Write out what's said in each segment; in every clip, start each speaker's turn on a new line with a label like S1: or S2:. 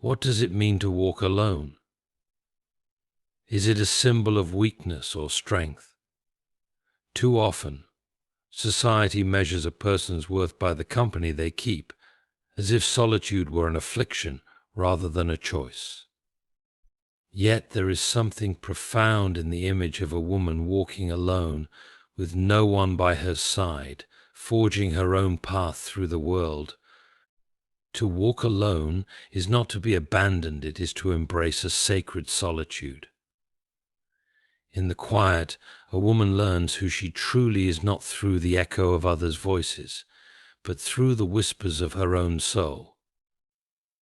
S1: What does it mean to walk alone? Is it a symbol of weakness or strength? Too often, society measures a person's worth by the company they keep, as if solitude were an affliction rather than a choice. Yet there is something profound in the image of a woman walking alone, with no one by her side, forging her own path through the world. To walk alone is not to be abandoned, it is to embrace a sacred solitude. In the quiet, a woman learns who she truly is, not through the echo of others' voices, but through the whispers of her own soul.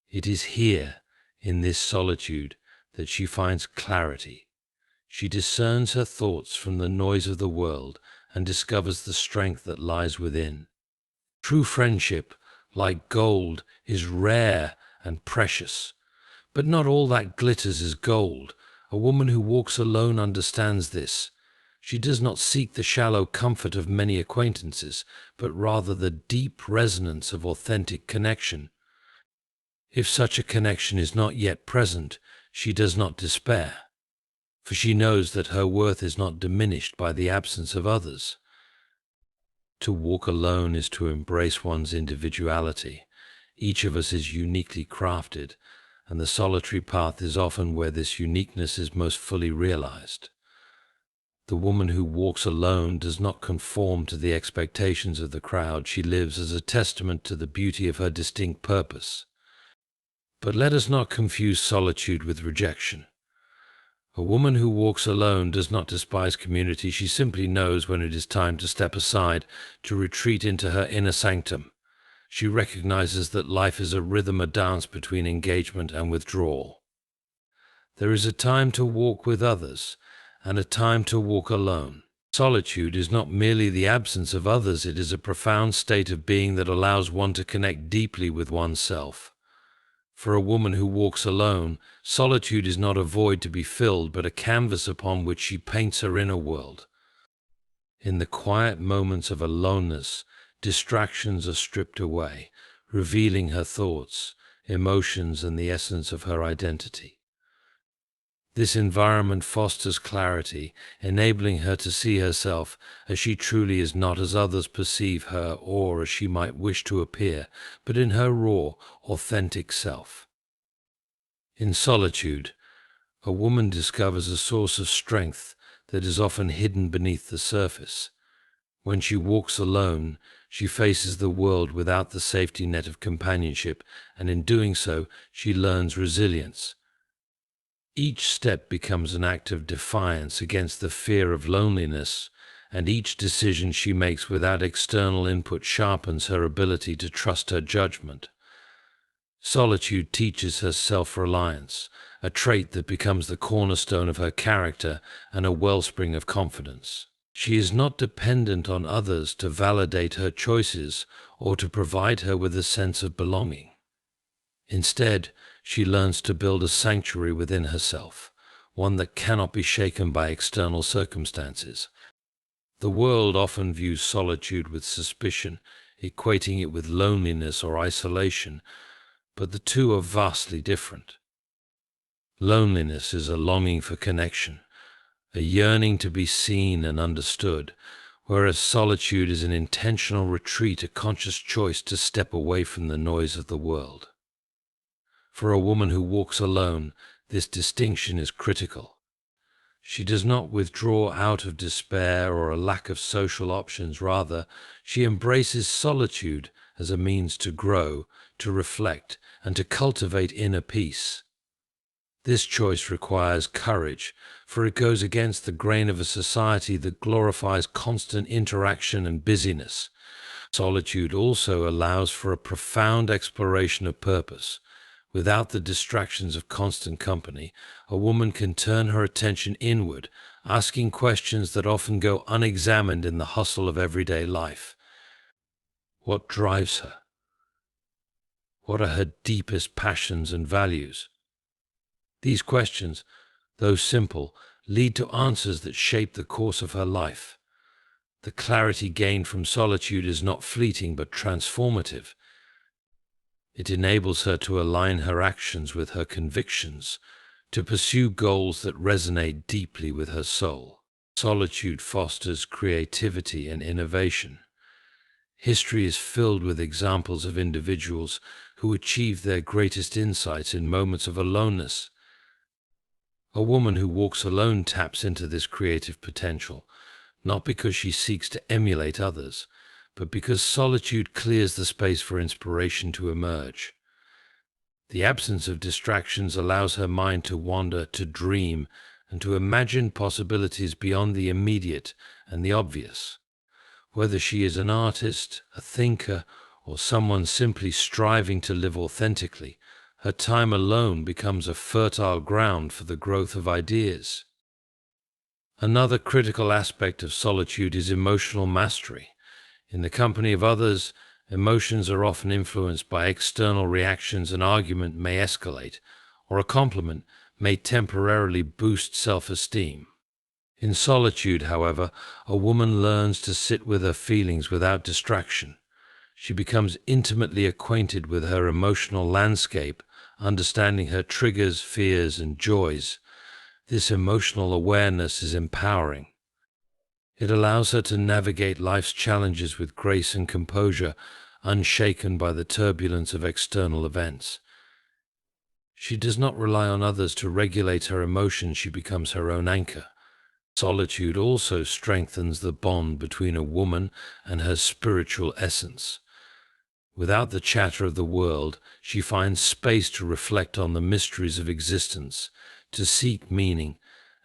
S1: It is here, in this solitude, that she finds clarity. She discerns her thoughts from the noise of the world and discovers the strength that lies within. True friendship, like gold, is rare and precious, but not all that glitters is gold. A woman who walks alone understands this. She does not seek the shallow comfort of many acquaintances, but rather the deep resonance of authentic connection. If such a connection is not yet present, she does not despair, for she knows that her worth is not diminished by the absence of others. To walk alone is to embrace one's individuality. Each of us is uniquely crafted, and the solitary path is often where this uniqueness is most fully realized. The woman who walks alone does not conform to the expectations of the crowd. She lives as a testament to the beauty of her distinct purpose. But let us not confuse solitude with rejection. A woman who walks alone does not despise community. She simply knows when it is time to step aside, to retreat into her inner sanctum. She recognizes that life is a rhythm, a dance between engagement and withdrawal. There is a time to walk with others and a time to walk alone. Solitude is not merely the absence of others, it is a profound state of being that allows one to connect deeply with oneself. For a woman who walks alone, solitude is not a void to be filled, but a canvas upon which she paints her inner world. In the quiet moments of aloneness, distractions are stripped away, revealing her thoughts, emotions, and the essence of her identity. This environment fosters clarity, enabling her to see herself as she truly is, not as others perceive her or as she might wish to appear, but in her raw, authentic self. In solitude, a woman discovers a source of strength that is often hidden beneath the surface. When she walks alone, she faces the world without the safety net of companionship, and in doing so, she learns resilience. Each step becomes an act of defiance against the fear of loneliness, and each decision she makes without external input sharpens her ability to trust her judgment. Solitude teaches her self-reliance, a trait that becomes the cornerstone of her character and a wellspring of confidence. She is not dependent on others to validate her choices or to provide her with a sense of belonging. Instead, she learns to build a sanctuary within herself, one that cannot be shaken by external circumstances. The world often views solitude with suspicion, equating it with loneliness or isolation, but the two are vastly different. Loneliness is a longing for connection, a yearning to be seen and understood, whereas solitude is an intentional retreat, a conscious choice to step away from the noise of the world. For a woman who walks alone, this distinction is critical. She does not withdraw out of despair or a lack of social options. Rather, she embraces solitude as a means to grow, to reflect, and to cultivate inner peace. This choice requires courage, for it goes against the grain of a society that glorifies constant interaction and busyness. Solitude also allows for a profound exploration of purpose. Without the distractions of constant company, a woman can turn her attention inward, asking questions that often go unexamined in the hustle of everyday life. What drives her? What are her deepest passions and values? These questions, though simple, lead to answers that shape the course of her life. The clarity gained from solitude is not fleeting but transformative. It enables her to align her actions with her convictions, to pursue goals that resonate deeply with her soul. Solitude fosters creativity and innovation. History is filled with examples of individuals who achieve their greatest insights in moments of aloneness. A woman who walks alone taps into this creative potential, not because she seeks to emulate others, but because solitude clears the space for inspiration to emerge. The absence of distractions allows her mind to wander, to dream, and to imagine possibilities beyond the immediate and the obvious. Whether she is an artist, a thinker, or someone simply striving to live authentically, her time alone becomes a fertile ground for the growth of ideas. Another critical aspect of solitude is emotional mastery. In the company of others, emotions are often influenced by external reactions. An argument may escalate, or a compliment may temporarily boost self-esteem. In solitude, however, a woman learns to sit with her feelings without distraction. She becomes intimately acquainted with her emotional landscape, understanding her triggers, fears, and joys. This emotional awareness is empowering. It allows her to navigate life's challenges with grace and composure, unshaken by the turbulence of external events. She does not rely on others to regulate her emotions. She becomes her own anchor. Solitude also strengthens the bond between a woman and her spiritual essence. Without the chatter of the world, she finds space to reflect on the mysteries of existence, to seek meaning,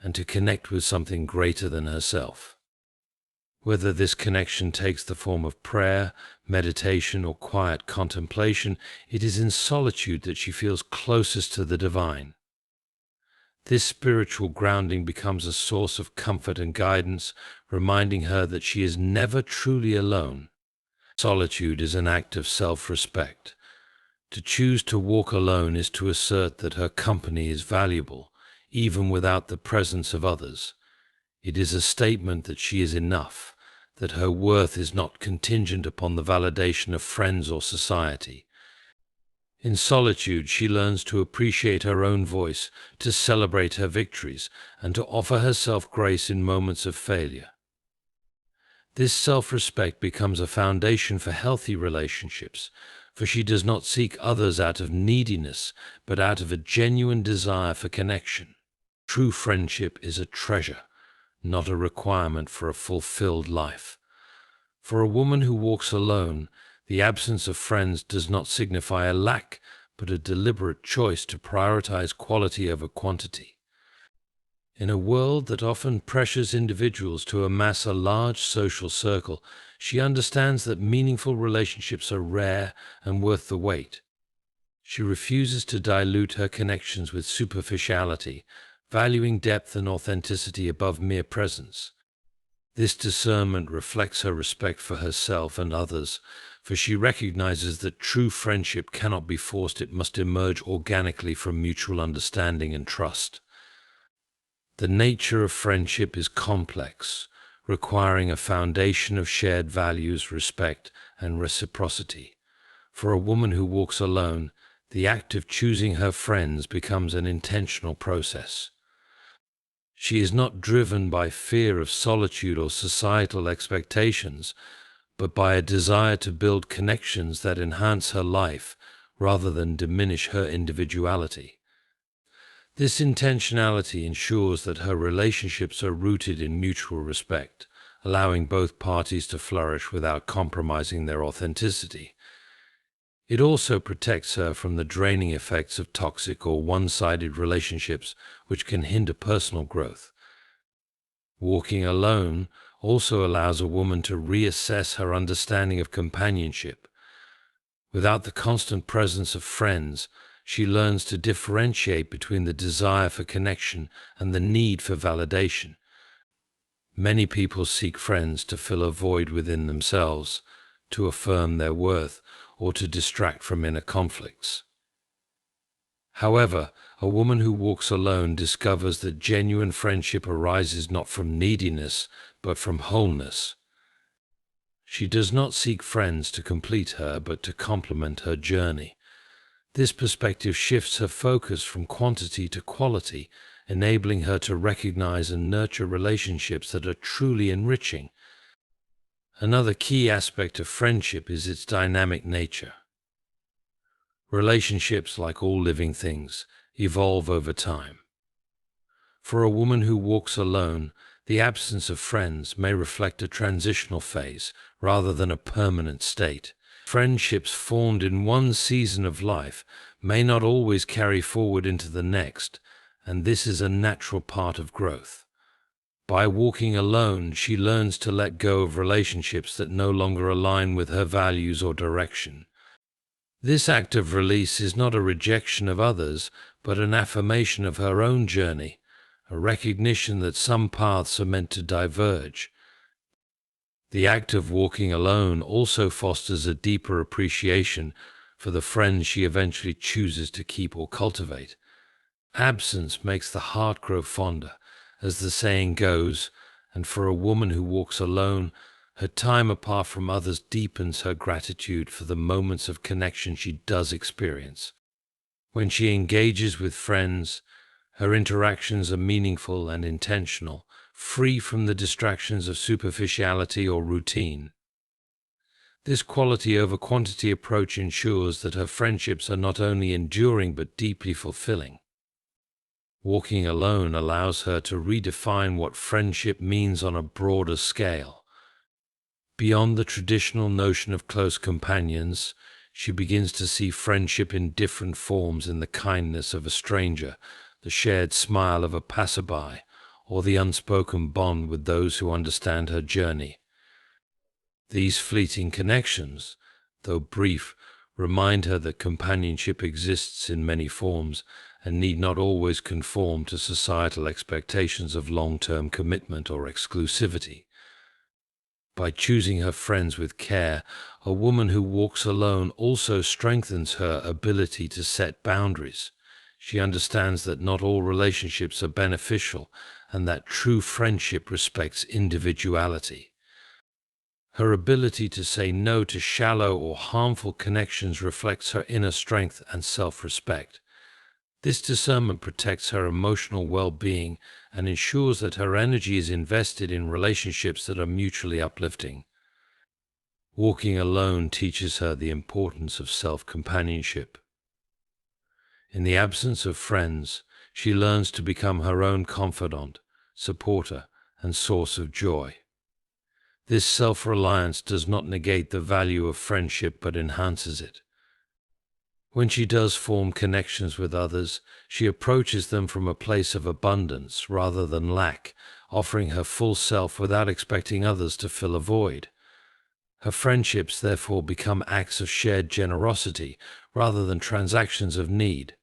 S1: and to connect with something greater than herself. Whether this connection takes the form of prayer, meditation, or quiet contemplation, it is in solitude that she feels closest to the divine. This spiritual grounding becomes a source of comfort and guidance, reminding her that she is never truly alone. Solitude is an act of self-respect. To choose to walk alone is to assert that her company is valuable, even without the presence of others. It is a statement that she is enough, that her worth is not contingent upon the validation of friends or society. In solitude, she learns to appreciate her own voice, to celebrate her victories, and to offer herself grace in moments of failure. This self-respect becomes a foundation for healthy relationships, for she does not seek others out of neediness, but out of a genuine desire for connection. True friendship is a treasure, not a requirement for a fulfilled life. For a woman who walks alone, the absence of friends does not signify a lack, but a deliberate choice to prioritize quality over quantity. In a world that often pressures individuals to amass a large social circle, she understands that meaningful relationships are rare and worth the wait. She refuses to dilute her connections with superficiality, valuing depth and authenticity above mere presence. This discernment reflects her respect for herself and others, for she recognizes that true friendship cannot be forced. It must emerge organically from mutual understanding and trust. The nature of friendship is complex, requiring a foundation of shared values, respect, and reciprocity. For a woman who walks alone, the act of choosing her friends becomes an intentional process. She is not driven by fear of solitude or societal expectations, but by a desire to build connections that enhance her life rather than diminish her individuality. This intentionality ensures that her relationships are rooted in mutual respect, allowing both parties to flourish without compromising their authenticity. It also protects her from the draining effects of toxic or one-sided relationships, which can hinder personal growth. Walking alone also allows a woman to reassess her understanding of companionship. Without the constant presence of friends, she learns to differentiate between the desire for connection and the need for validation. Many people seek friends to fill a void within themselves, to affirm their worth, or to distract from inner conflicts. However, a woman who walks alone discovers that genuine friendship arises not from neediness, but from wholeness. She does not seek friends to complete her, but to complement her journey. This perspective shifts her focus from quantity to quality, enabling her to recognize and nurture relationships that are truly enriching. Another key aspect of friendship is its dynamic nature. Relationships, like all living things, evolve over time. For a woman who walks alone, the absence of friends may reflect a transitional phase rather than a permanent state. Friendships formed in one season of life may not always carry forward into the next, and this is a natural part of growth. By walking alone, she learns to let go of relationships that no longer align with her values or direction. This act of release is not a rejection of others, but an affirmation of her own journey, a recognition that some paths are meant to diverge. The act of walking alone also fosters a deeper appreciation for the friends she eventually chooses to keep or cultivate. Absence makes the heart grow fonder, as the saying goes, and for a woman who walks alone, her time apart from others deepens her gratitude for the moments of connection she does experience. When she engages with friends, her interactions are meaningful and intentional, free from the distractions of superficiality or routine. This quality over quantity approach ensures that her friendships are not only enduring but deeply fulfilling. Walking alone allows her to redefine what friendship means on a broader scale. Beyond the traditional notion of close companions, she begins to see friendship in different forms: in the kindness of a stranger, the shared smile of a passerby, or the unspoken bond with those who understand her journey. These fleeting connections, though brief, remind her that companionship exists in many forms and need not always conform to societal expectations of long-term commitment or exclusivity. By choosing her friends with care, a woman who walks alone also strengthens her ability to set boundaries. She understands that not all relationships are beneficial and that true friendship respects individuality. Her ability to say no to shallow or harmful connections reflects her inner strength and self-respect. This discernment protects her emotional well-being and ensures that her energy is invested in relationships that are mutually uplifting. Walking alone teaches her the importance of self-companionship. In the absence of friends, she learns to become her own confidant, supporter, and source of joy. This self-reliance does not negate the value of friendship but enhances it. When she does form connections with others, she approaches them from a place of abundance rather than lack, offering her full self without expecting others to fill a void. Her friendships therefore become acts of shared generosity rather than transactions of need.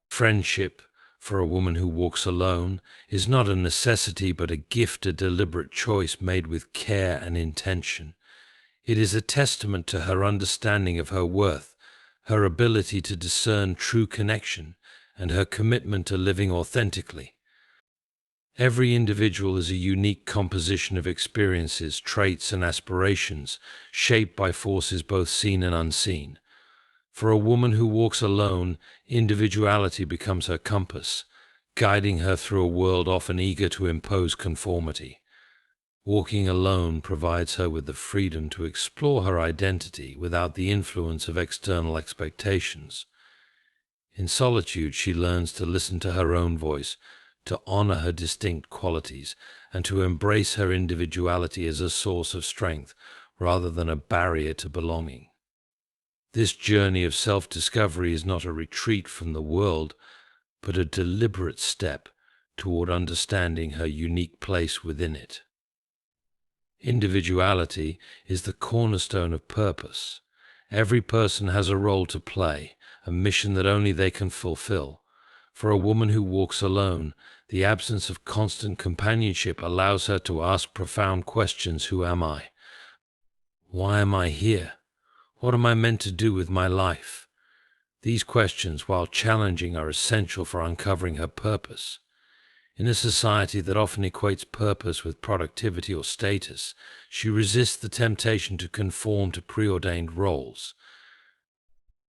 S1: Friendship, for a woman who walks alone, is not a necessity but a gift, a deliberate choice made with care and intention. It is a testament to her understanding of her worth, her ability to discern true connection, and her commitment to living authentically. Every individual is a unique composition of experiences, traits, and aspirations, shaped by forces both seen and unseen. For a woman who walks alone, individuality becomes her compass, guiding her through a world often eager to impose conformity. Walking alone provides her with the freedom to explore her identity without the influence of external expectations. In solitude, she learns to listen to her own voice, to honor her distinct qualities, and to embrace her individuality as a source of strength rather than a barrier to belonging. This journey of self-discovery is not a retreat from the world, but a deliberate step toward understanding her unique place within it. Individuality is the cornerstone of purpose. Every person has a role to play, a mission that only they can fulfill. For a woman who walks alone, the absence of constant companionship allows her to ask profound questions. Who am I? Why am I here? What am I meant to do with my life? These questions, while challenging, are essential for uncovering her purpose. In a society that often equates purpose with productivity or status, she resists the temptation to conform to preordained roles.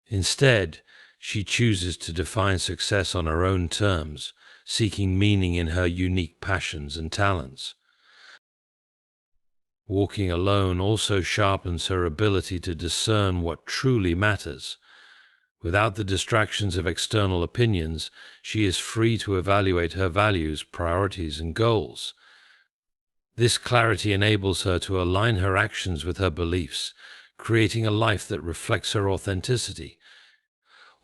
S1: Instead, She chooses to define success on her own terms, seeking meaning in her unique passions and talents. Walking alone also sharpens her ability to discern what truly matters. Without the distractions of external opinions, she is free to evaluate her values, priorities, and goals. This clarity enables her to align her actions with her beliefs, creating a life that reflects her authenticity.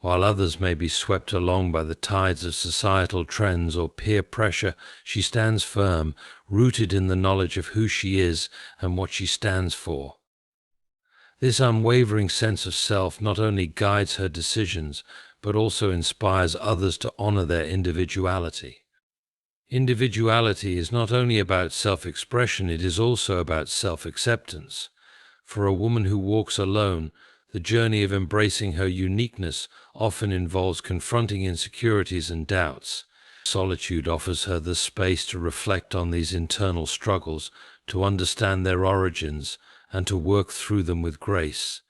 S1: While others may be swept along by the tides of societal trends or peer pressure, she stands firm, rooted in the knowledge of who she is and what she stands for. This unwavering sense of self not only guides her decisions, but also inspires others to honor their individuality. Individuality is not only about self-expression, it is also about self-acceptance. For a woman who walks alone, the journey of embracing her uniqueness often involves confronting insecurities and doubts. Solitude offers her the space to reflect on these internal struggles, to understand their origins, and to work through them with grace.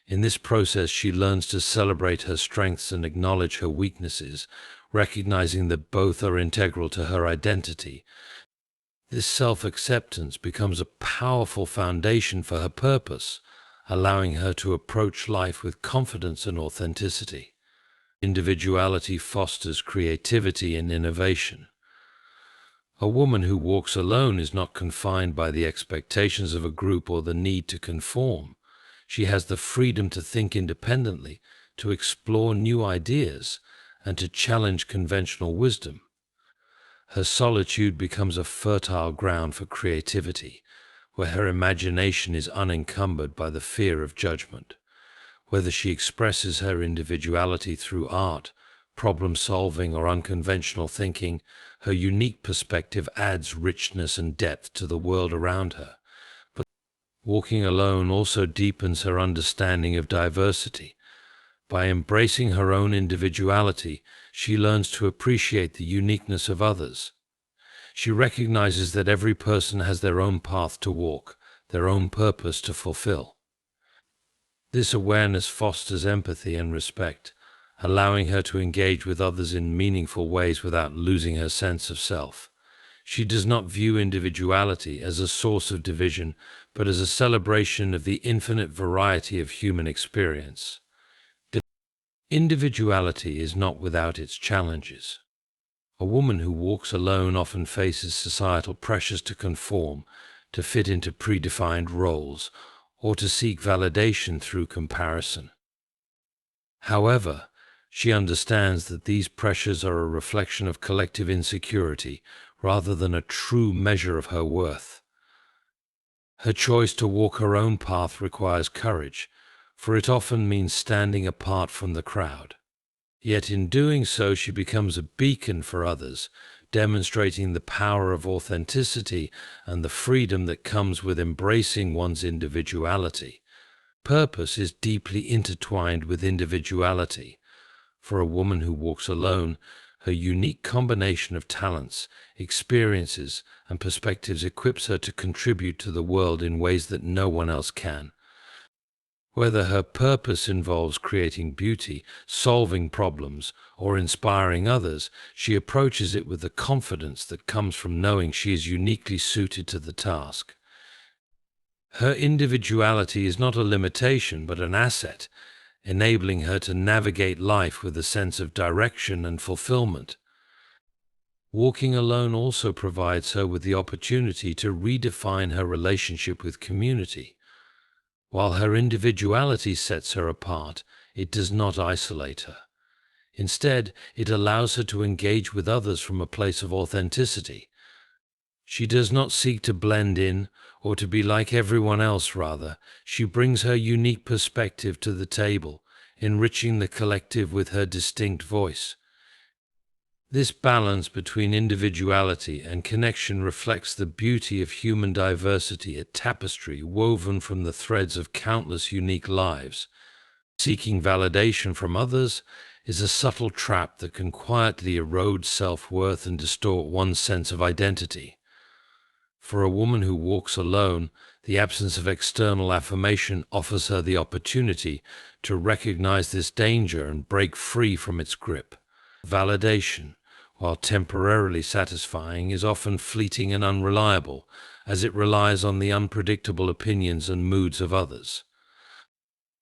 S1: In this process, she learns to celebrate her strengths and acknowledge her weaknesses, recognizing that both are integral to her identity. This self-acceptance becomes a powerful foundation for her purpose, allowing her to approach life with confidence and authenticity. Individuality fosters creativity and innovation. A woman who walks alone is not confined by the expectations of a group or the need to conform. She has the freedom to think independently, to explore new ideas, and to challenge conventional wisdom. Her solitude becomes a fertile ground for creativity, where her imagination is unencumbered by the fear of judgment. Whether she expresses her individuality through art, problem-solving, or unconventional thinking, her unique perspective adds richness and depth to the world around her. But walking alone also deepens her understanding of diversity. By embracing her own individuality, she learns to appreciate the uniqueness of others. She recognizes that every person has their own path to walk, their own purpose to fulfill. This awareness fosters empathy and respect, allowing her to engage with others in meaningful ways without losing her sense of self. She does not view individuality as a source of division, but as a celebration of the infinite variety of human experience. Individuality is not without its challenges. A woman who walks alone often faces societal pressures to conform, to fit into predefined roles, or to seek validation through comparison. However, she understands that these pressures are a reflection of collective insecurity rather than a true measure of her worth. Her choice to walk her own path requires courage, for it often means standing apart from the crowd. Yet in doing so, she becomes a beacon for others, demonstrating the power of authenticity and the freedom that comes with embracing one's individuality. Purpose is deeply intertwined with individuality. For a woman who walks alone, her unique combination of talents, experiences, and perspectives equips her to contribute to the world in ways that no one else can. Whether her purpose involves creating beauty, solving problems, or inspiring others, she approaches it with the confidence that comes from knowing she is uniquely suited to the task. Her individuality is not a limitation, but an asset, enabling her to navigate life with a sense of direction and fulfillment. Walking alone also provides her with the opportunity to redefine her relationship with community. While her individuality sets her apart, it does not isolate her. Instead, it allows her to engage with others from a place of authenticity. She does not seek to blend in or to be like everyone else. Rather, she brings her unique perspective to the table, enriching the collective with her distinct voice. This balance between individuality and connection reflects the beauty of human diversity, a tapestry woven from the threads of countless unique lives. Seeking validation from others is a subtle trap that can quietly erode self-worth and distort one's sense of identity. For a woman who walks alone, The absence of external affirmation offers her the opportunity to recognize this danger and break free from its grip. Validation, while temporarily satisfying, is often fleeting and unreliable, as it relies on the unpredictable opinions and moods of others.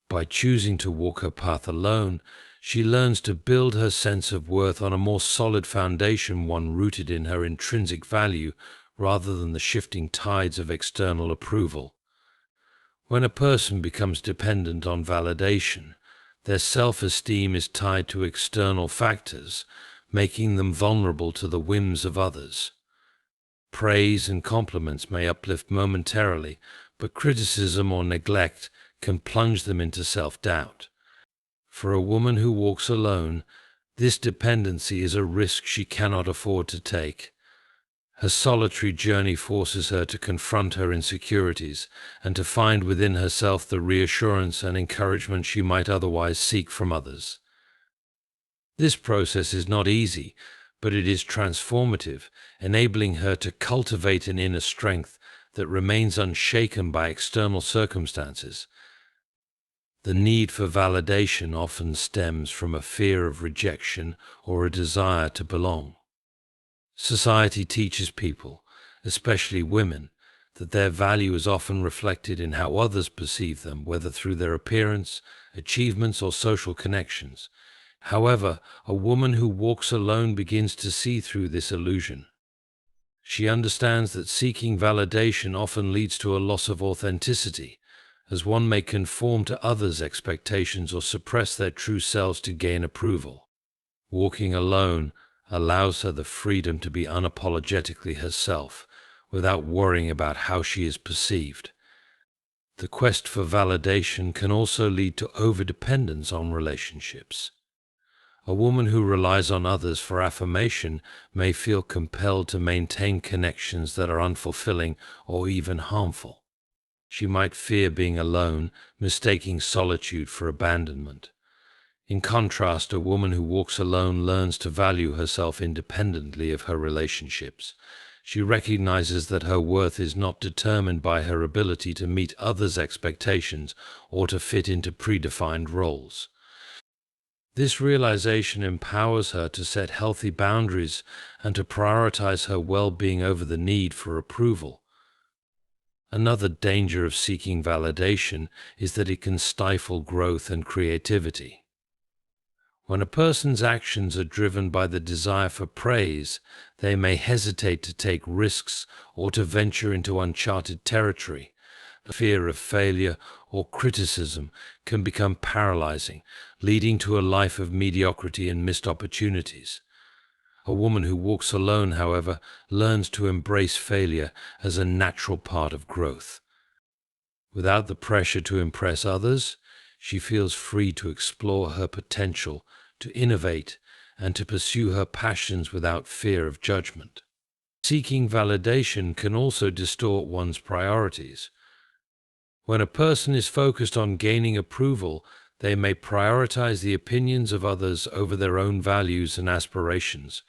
S1: By choosing to walk her path alone, she learns to build her sense of worth on a more solid foundation, one rooted in her intrinsic value rather than the shifting tides of external approval. When a person becomes dependent on validation, their self-esteem is tied to external factors, making them vulnerable to the whims of others. Praise and compliments may uplift momentarily, but criticism or neglect can plunge them into self-doubt. For a woman who walks alone, this dependency is a risk she cannot afford to take. Her solitary journey forces her to confront her insecurities and to find within herself the reassurance and encouragement she might otherwise seek from others. This process is not easy, but it is transformative, enabling her to cultivate an inner strength that remains unshaken by external circumstances. The need for validation often stems from a fear of rejection or a desire to belong. Society teaches people, especially women, that their value is often reflected in how others perceive them, whether through their appearance, achievements, or social connections. However, a woman who walks alone begins to see through this illusion. She understands that seeking validation often leads to a loss of authenticity, as one may conform to others' expectations or suppress their true selves to gain approval. Walking alone allows her the freedom to be unapologetically herself, without worrying about how she is perceived. The quest for validation can also lead to overdependence on relationships. A woman who relies on others for affirmation may feel compelled to maintain connections that are unfulfilling or even harmful. She might fear being alone, mistaking solitude for abandonment. In contrast, a woman who walks alone learns to value herself independently of her relationships. She recognizes that her worth is not determined by her ability to meet others' expectations or to fit into predefined roles. This realization empowers her to set healthy boundaries and to prioritize her well-being over the need for approval. Another danger of seeking validation is that it can stifle growth and creativity. When a person's actions are driven by the desire for praise, they may hesitate to take risks or to venture into uncharted territory. The fear of failure or criticism can become paralyzing, leading to a life of mediocrity and missed opportunities. A woman who walks alone, however, learns to embrace failure as a natural part of growth. Without the pressure to impress others, she feels free to explore her potential, to innovate, and to pursue her passions without fear of judgment. Seeking validation can also distort one's priorities. When a person is focused on gaining approval, they may prioritize the opinions of others over their own values and aspirations.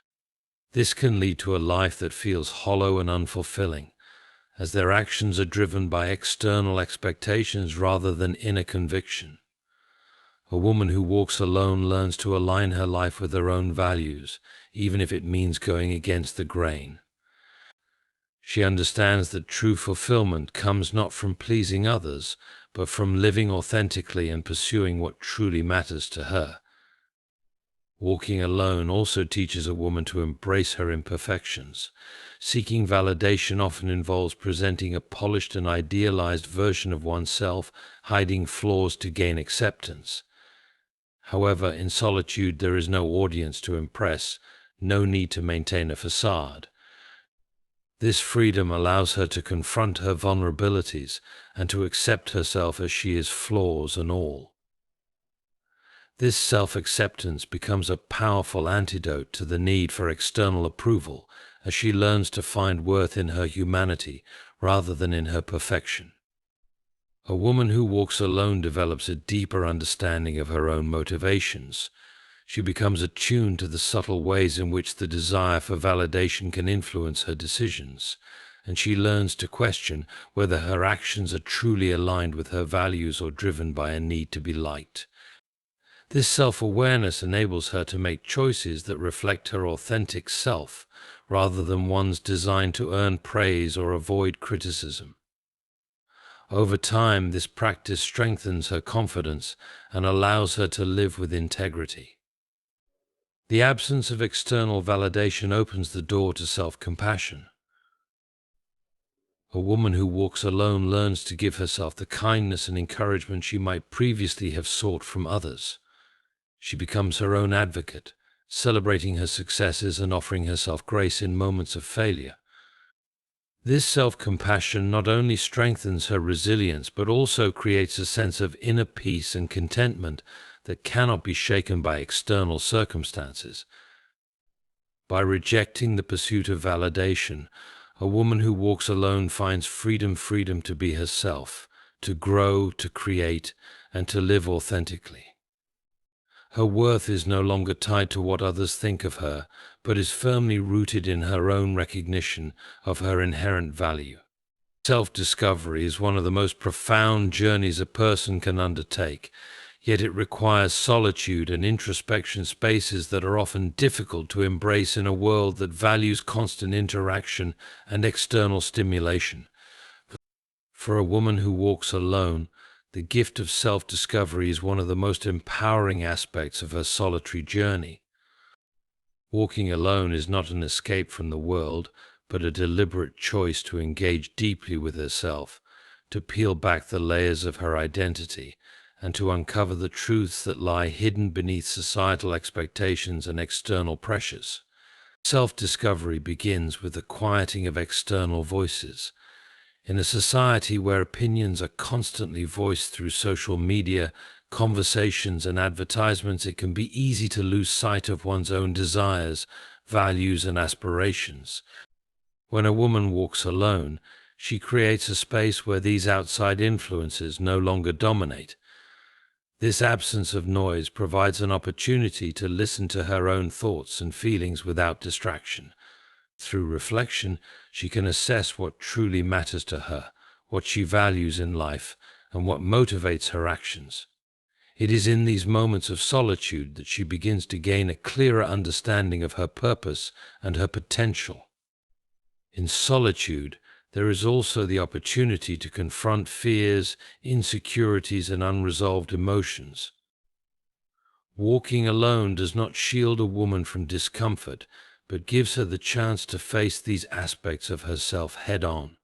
S1: This can lead to a life that feels hollow and unfulfilling, as their actions are driven by external expectations rather than inner conviction. A woman who walks alone learns to align her life with her own values, even if it means going against the grain. She understands that true fulfillment comes not from pleasing others, but from living authentically and pursuing what truly matters to her. Walking alone also teaches a woman to embrace her imperfections. Seeking validation often involves presenting a polished and idealized version of oneself, hiding flaws to gain acceptance. However, in solitude there is no audience to impress, no need to maintain a facade. This freedom allows her to confront her vulnerabilities and to accept herself as she is, flaws and all. This self-acceptance becomes a powerful antidote to the need for external approval, as she learns to find worth in her humanity rather than in her perfection. A woman who walks alone develops a deeper understanding of her own motivations. She becomes attuned to the subtle ways in which the desire for validation can influence her decisions, and she learns to question whether her actions are truly aligned with her values or driven by a need to be liked. This self-awareness enables her to make choices that reflect her authentic self, rather than ones designed to earn praise or avoid criticism. Over time, this practice strengthens her confidence and allows her to live with integrity. The absence of external validation opens the door to self-compassion. A woman who walks alone learns to give herself the kindness and encouragement she might previously have sought from others. She becomes her own advocate, celebrating her successes and offering herself grace in moments of failure. This self-compassion not only strengthens her resilience, but also creates a sense of inner peace and contentment that cannot be shaken by external circumstances. By rejecting the pursuit of validation, a woman who walks alone finds freedom to be herself, to grow, to create, and to live authentically. Her worth is no longer tied to what others think of her, but is firmly rooted in her own recognition of her inherent value. Self-discovery is one of the most profound journeys a person can undertake, yet it requires solitude and introspection, spaces that are often difficult to embrace in a world that values constant interaction and external stimulation. For a woman who walks alone, the gift of self-discovery is one of the most empowering aspects of her solitary journey. Walking alone is not an escape from the world, but a deliberate choice to engage deeply with herself, to peel back the layers of her identity, and to uncover the truths that lie hidden beneath societal expectations and external pressures. Self-discovery begins with the quieting of external voices. In a society where opinions are constantly voiced through social media, conversations, and advertisements, it can be easy to lose sight of one's own desires, values, and aspirations. When a woman walks alone, she creates a space where these outside influences no longer dominate. This absence of noise provides an opportunity to listen to her own thoughts and feelings without distraction. Through reflection, she can assess what truly matters to her, what she values in life, and what motivates her actions. It is in these moments of solitude that she begins to gain a clearer understanding of her purpose and her potential. In solitude, there is also the opportunity to confront fears, insecurities, and unresolved emotions. Walking alone does not shield a woman from discomfort, but gives her the chance to face these aspects of herself head-on.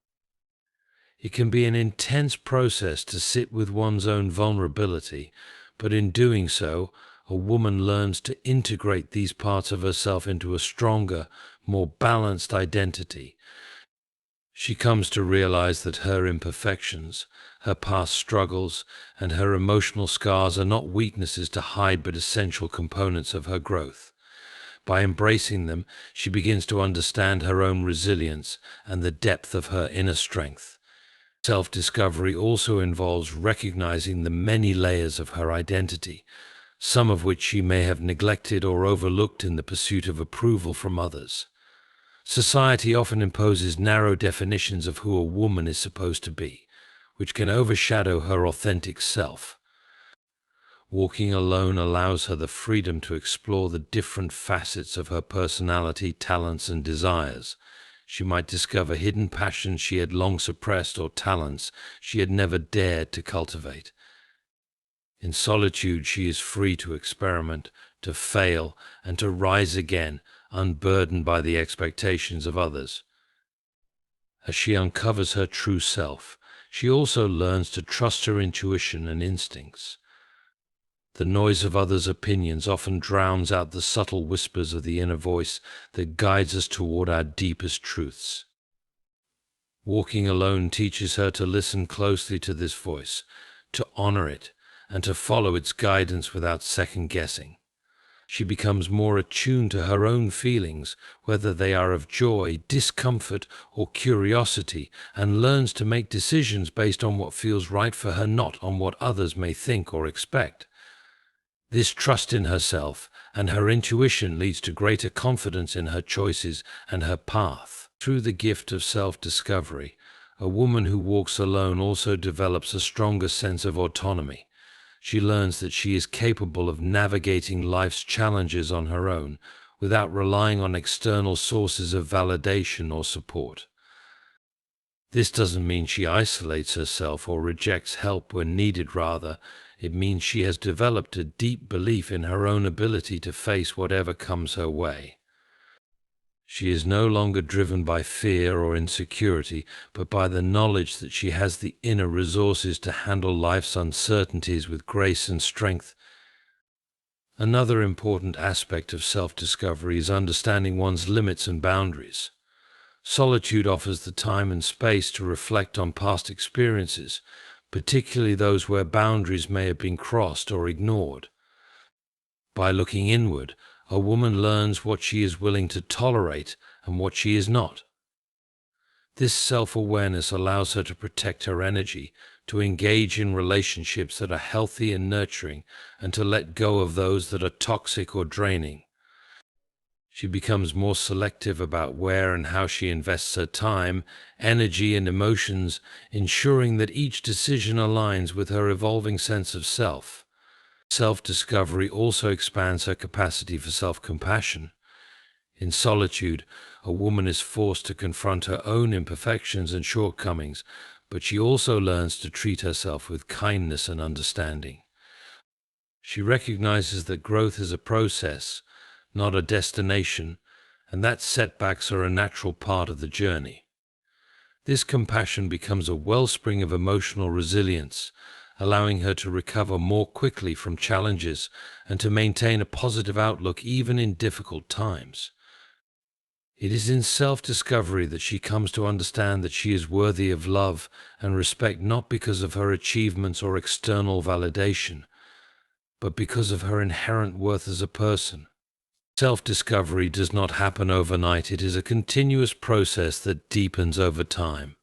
S1: It can be an intense process to sit with one's own vulnerability, but in doing so, a woman learns to integrate these parts of herself into a stronger, more balanced identity. She comes to realize that her imperfections, her past struggles, and her emotional scars are not weaknesses to hide but essential components of her growth. By embracing them, she begins to understand her own resilience and the depth of her inner strength. Self-discovery also involves recognizing the many layers of her identity, some of which she may have neglected or overlooked in the pursuit of approval from others. Society often imposes narrow definitions of who a woman is supposed to be, which can overshadow her authentic self. Walking alone allows her the freedom to explore the different facets of her personality, talents, and desires. She might discover hidden passions she had long suppressed or talents she had never dared to cultivate. In solitude, she is free to experiment, to fail, and to rise again, unburdened by the expectations of others. As she uncovers her true self, she also learns to trust her intuition and instincts. The noise of others' opinions often drowns out the subtle whispers of the inner voice that guides us toward our deepest truths. Walking alone teaches her to listen closely to this voice, to honor it, and to follow its guidance without second-guessing. She becomes more attuned to her own feelings, whether they are of joy, discomfort, or curiosity, and learns to make decisions based on what feels right for her, not on what others may think or expect. This trust in herself and her intuition leads to greater confidence in her choices and her path. Through the gift of self-discovery, a woman who walks alone also develops a stronger sense of autonomy. She learns that she is capable of navigating life's challenges on her own without relying on external sources of validation or support. This doesn't mean she isolates herself or rejects help when needed. Rather, it means she has developed a deep belief in her own ability to face whatever comes her way. She is no longer driven by fear or insecurity, but by the knowledge that she has the inner resources to handle life's uncertainties with grace and strength. Another important aspect of self-discovery is understanding one's limits and boundaries. Solitude offers the time and space to reflect on past experiences, particularly those where boundaries may have been crossed or ignored. By looking inward, a woman learns what she is willing to tolerate and what she is not. This self-awareness allows her to protect her energy, to engage in relationships that are healthy and nurturing, and to let go of those that are toxic or draining. She becomes more selective about where and how she invests her time, energy, and emotions, ensuring that each decision aligns with her evolving sense of self. Self-discovery also expands her capacity for self-compassion. In solitude, a woman is forced to confront her own imperfections and shortcomings, but she also learns to treat herself with kindness and understanding. She recognizes that growth is a process, not a destination, and that setbacks are a natural part of the journey. This compassion becomes a wellspring of emotional resilience, allowing her to recover more quickly from challenges and to maintain a positive outlook even in difficult times. It is in self-discovery that she comes to understand that she is worthy of love and respect not because of her achievements or external validation, but because of her inherent worth as a person. Self-discovery does not happen overnight. It is a continuous process that deepens over time.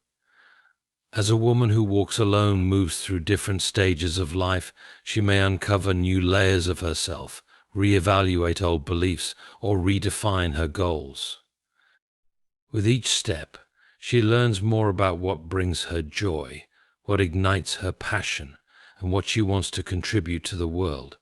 S1: As a woman who walks alone moves through different stages of life, she may uncover new layers of herself, reevaluate old beliefs, or redefine her goals. With each step, she learns more about what brings her joy, what ignites her passion, and what she wants to contribute to the world.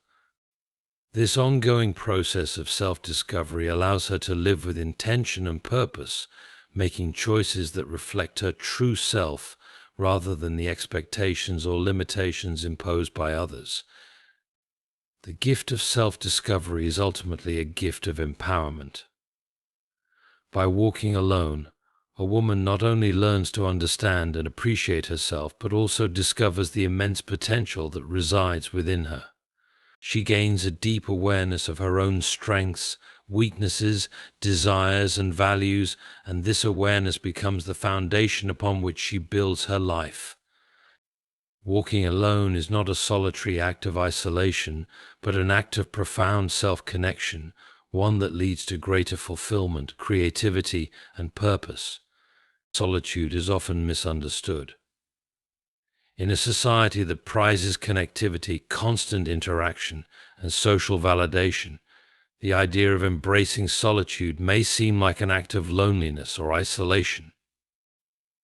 S1: This ongoing process of self-discovery allows her to live with intention and purpose, making choices that reflect her true self rather than the expectations or limitations imposed by others. The gift of self-discovery is ultimately a gift of empowerment. By walking alone, a woman not only learns to understand and appreciate herself, but also discovers the immense potential that resides within her. She gains a deep awareness of her own strengths, weaknesses, desires, and values, and this awareness becomes the foundation upon which she builds her life. Walking alone is not a solitary act of isolation, but an act of profound self-connection, one that leads to greater fulfillment, creativity, and purpose. Solitude is often misunderstood. In a society that prizes connectivity, constant interaction, and social validation, the idea of embracing solitude may seem like an act of loneliness or isolation.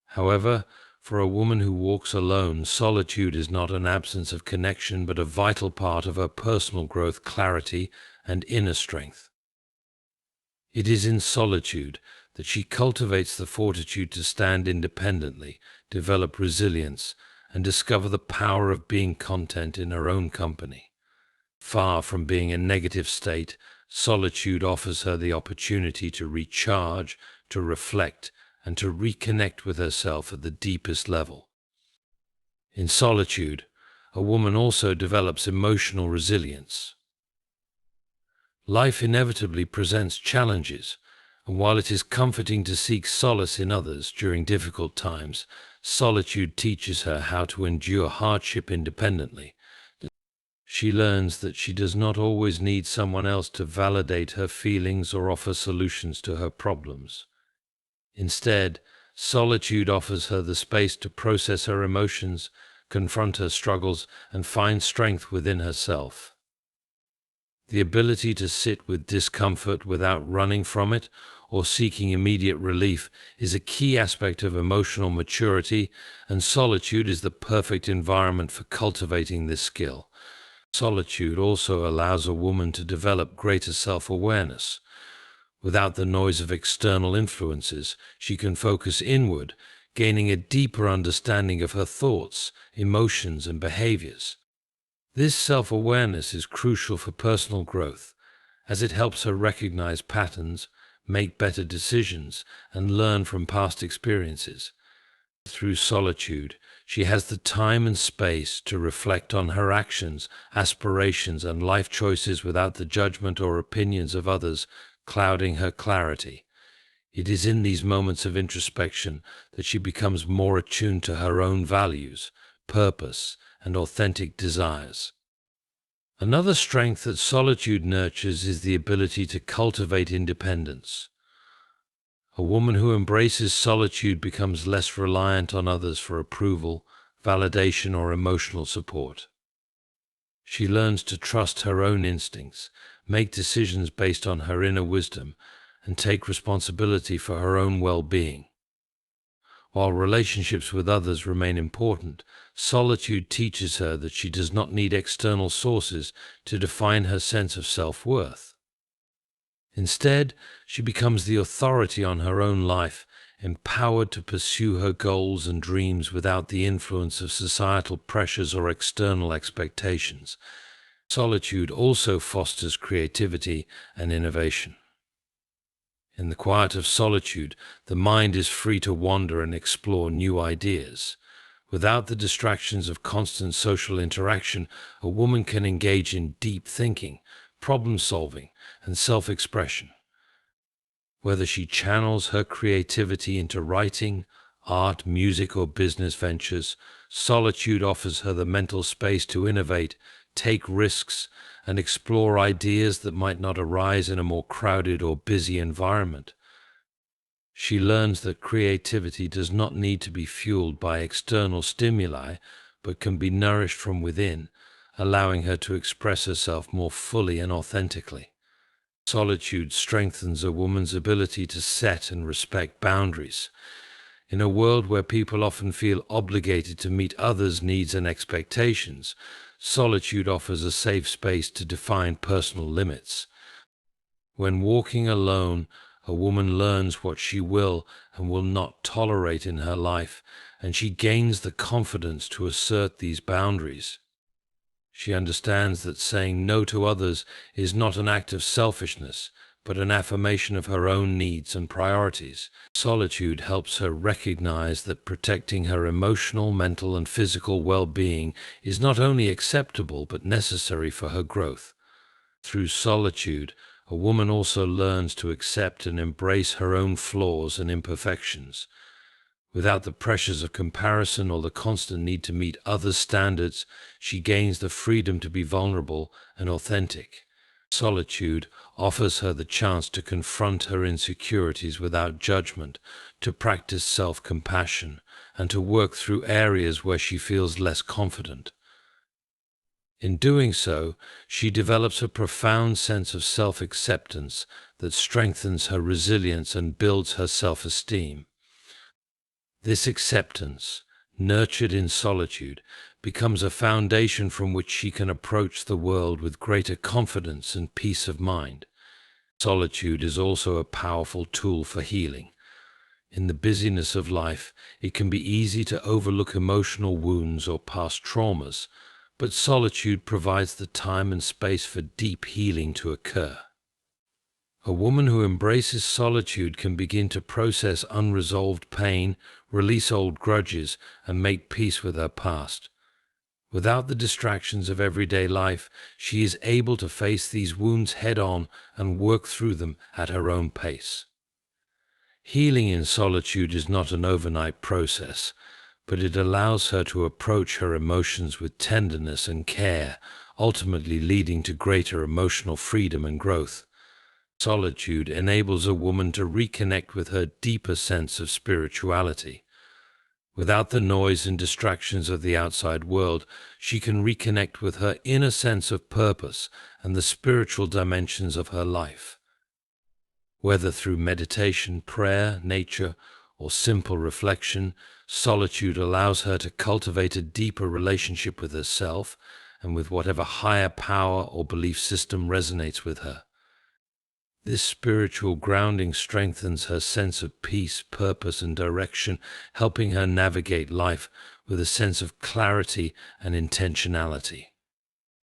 S1: However, for a woman who walks alone, solitude is not an absence of connection, but a vital part of her personal growth, clarity, and inner strength. It is in solitude that she cultivates the fortitude to stand independently, develop resilience, and discover the power of being content in her own company. Far from being a negative state, solitude offers her the opportunity to recharge, to reflect, and to reconnect with herself at the deepest level. In solitude, a woman also develops emotional resilience. Life inevitably presents challenges, and while it is comforting to seek solace in others during difficult times, solitude teaches her how to endure hardship independently. She learns that she does not always need someone else to validate her feelings or offer solutions to her problems. Instead, solitude offers her the space to process her emotions, confront her struggles, and find strength within herself. The ability to sit with discomfort without running from it or seeking immediate relief is a key aspect of emotional maturity, and solitude is the perfect environment for cultivating this skill. Solitude also allows a woman to develop greater self-awareness. Without the noise of external influences, she can focus inward, gaining a deeper understanding of her thoughts, emotions, and behaviors. This self-awareness is crucial for personal growth, as it helps her recognize patterns, make better decisions, and learn from past experiences. Through solitude, she has the time and space to reflect on her actions, aspirations, and life choices without the judgment or opinions of others clouding her clarity. It is in these moments of introspection that she becomes more attuned to her own values, purpose, and authentic desires. Another strength that solitude nurtures is the ability to cultivate independence. A woman who embraces solitude becomes less reliant on others for approval, validation, or emotional support. She learns to trust her own instincts, make decisions based on her inner wisdom, and take responsibility for her own well-being. While relationships with others remain important, solitude teaches her that she does not need external sources to define her sense of self-worth. Instead, she becomes the authority on her own life, empowered to pursue her goals and dreams without the influence of societal pressures or external expectations. Solitude also fosters creativity and innovation. In the quiet of solitude, the mind is free to wander and explore new ideas. Without the distractions of constant social interaction, a woman can engage in deep thinking, problem-solving, and self-expression. Whether she channels her creativity into writing, art, music, or business ventures, solitude offers her the mental space to innovate, take risks, and explore ideas that might not arise in a more crowded or busy environment. She learns that creativity does not need to be fueled by external stimuli, but can be nourished from within, allowing her to express herself more fully and authentically. Solitude strengthens a woman's ability to set and respect boundaries. In a world where people often feel obligated to meet others' needs and expectations, solitude offers a safe space to define personal limits. When walking alone, a woman learns what she will and will not tolerate in her life, and she gains the confidence to assert these boundaries. She understands that saying no to others is not an act of selfishness, but an affirmation of her own needs and priorities. Solitude helps her recognize that protecting her emotional, mental, and physical well-being is not only acceptable but necessary for her growth. Through solitude, a woman also learns to accept and embrace her own flaws and imperfections. Without the pressures of comparison or the constant need to meet others' standards, she gains the freedom to be vulnerable and authentic. Solitude offers her the chance to confront her insecurities without judgment, to practice self-compassion, and to work through areas where she feels less confident. In doing so, she develops a profound sense of self-acceptance that strengthens her resilience and builds her self-esteem. This acceptance, nurtured in solitude, becomes a foundation from which she can approach the world with greater confidence and peace of mind. Solitude is also a powerful tool for healing. In the busyness of life, it can be easy to overlook emotional wounds or past traumas, but solitude provides the time and space for deep healing to occur. A woman who embraces solitude can begin to process unresolved pain, release old grudges, and make peace with her past. Without the distractions of everyday life, she is able to face these wounds head-on and work through them at her own pace. Healing in solitude is not an overnight process, but it allows her to approach her emotions with tenderness and care, ultimately leading to greater emotional freedom and growth. Solitude enables a woman to reconnect with her deeper sense of spirituality. Without the noise and distractions of the outside world, she can reconnect with her inner sense of purpose and the spiritual dimensions of her life. Whether through meditation, prayer, nature, or simple reflection, solitude allows her to cultivate a deeper relationship with herself and with whatever higher power or belief system resonates with her. This spiritual grounding strengthens her sense of peace, purpose, and direction, helping her navigate life with a sense of clarity and intentionality.